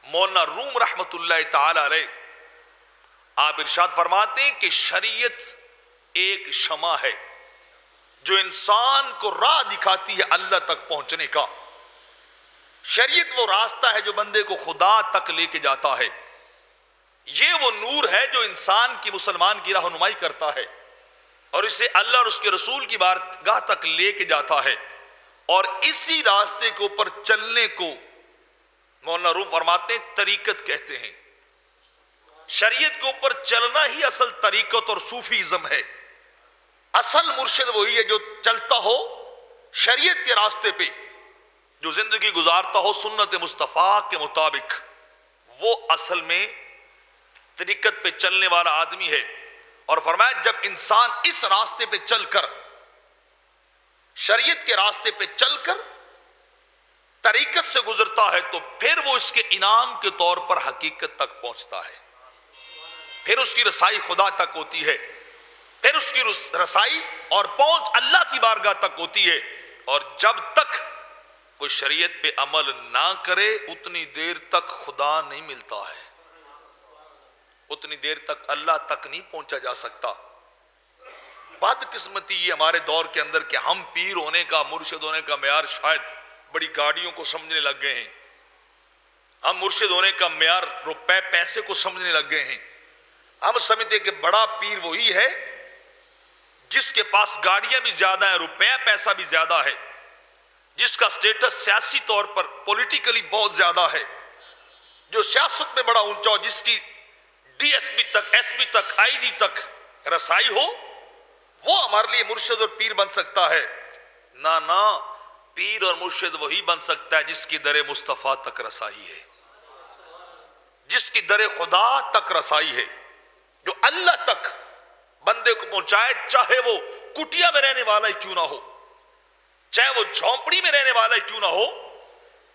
مولانا روم رحمت اللہ تعالی علیہ آپ ارشاد فرماتے ہیں کہ شریعت ایک شمع ہے جو انسان کو راہ دکھاتی ہے اللہ تک پہنچنے کا. شریعت وہ راستہ ہے جو بندے کو خدا تک لے کے جاتا ہے. یہ وہ نور ہے جو انسان کی مسلمان کی رہنمائی کرتا ہے اور اسے اللہ اور اس کے رسول کی بارگاہ تک لے کے جاتا ہے. اور اسی راستے کے اوپر چلنے کو مولانا روم فرماتے ہیں طریقت کہتے ہیں. شریعت کے اوپر چلنا ہی اصل طریقت اور صوفیزم ہے. اصل مرشد وہی ہے جو چلتا ہو شریعت کے راستے پہ، جو زندگی گزارتا ہو سنت مصطفیٰ کے مطابق. وہ اصل میں طریقت پہ چلنے والا آدمی ہے. اور فرمایا جب انسان اس راستے پہ چل کر، شریعت کے راستے پہ چل کر طریقت سے گزرتا ہے تو پھر وہ اس کے انعام کے طور پر حقیقت تک پہنچتا ہے. پھر اس کی رسائی خدا تک ہوتی ہے، پھر اس کی رسائی اور پہنچ اللہ کی بارگاہ تک ہوتی ہے. اور جب تک کوئی شریعت پہ عمل نہ کرے اتنی دیر تک خدا نہیں ملتا ہے، اتنی دیر تک اللہ تک نہیں پہنچا جا سکتا. بدقسمتی یہ ہمارے دور کے اندر کہ ہم پیر ہونے کا، مرشد ہونے کا معیار شاید بڑی گاڑیوں کو سمجھنے لگ گئے ہیں. ہم مرشد ہونے کا معیار روپے پیسے کو سمجھنے لگ گئے ہیں. ہم سمجھتے کہ بڑا پیر وہی ہے جس کے پاس گاڑیاں بھی زیادہ ہیں، روپیہ پیسہ بھی زیادہ ہے، جس کا سٹیٹس سیاسی طور پر پولیٹیکلی بہت زیادہ ہے، جو سیاست میں بڑا اونچا ہو، جس کی ڈی ایس پی تک، ایس پی تک، آئی جی تک رسائی ہو، وہ ہمارے لیے مرشد اور پیر بن سکتا ہے. نہ پیر اور مرشد وہی بن سکتا ہے جس کی در مصطفیٰ تک رسائی ہے، جس کی در خدا تک رسائی ہے، جو اللہ تک بندے کو پہنچائے، چاہے وہ کٹیا میں رہنے والا ہی کیوں نہ ہو، چاہے وہ جھونپڑی میں رہنے والا ہی کیوں نہ ہو،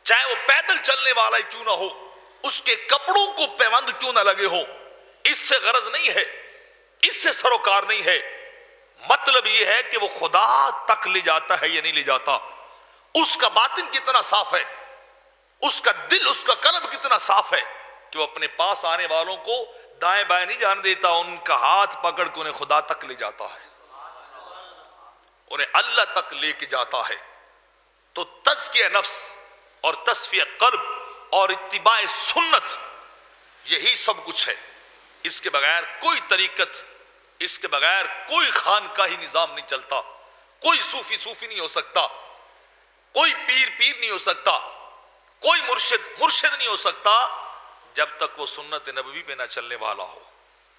چاہے وہ پیدل چلنے والا ہی کیوں نہ ہو، اس کے کپڑوں کو پیوند کیوں نہ لگے ہو. اس سے غرض نہیں ہے، اس سے سروکار نہیں ہے. مطلب یہ ہے کہ وہ خدا تک لے جاتا ہے یا نہیں لے جاتا، اس کا باطن کتنا صاف ہے، اس کا دل، اس کا قلب کتنا صاف ہے کہ وہ اپنے پاس آنے والوں کو دائیں بائیں نہیں جان دیتا، ان کا ہاتھ پکڑ کے انہیں خدا تک لے جاتا ہے، انہیں اللہ تک لے کے جاتا ہے. تو تزکیہ نفس اور تصفیہ قلب اور اتباع سنت یہی سب کچھ ہے. اس کے بغیر کوئی طریقت، اس کے بغیر کوئی خانقاہی نظام نہیں چلتا، کوئی صوفی نہیں ہو سکتا، کوئی پیر نہیں ہو سکتا، کوئی مرشد نہیں ہو سکتا جب تک وہ سنت نبوی پہ نہ چلنے والا ہو.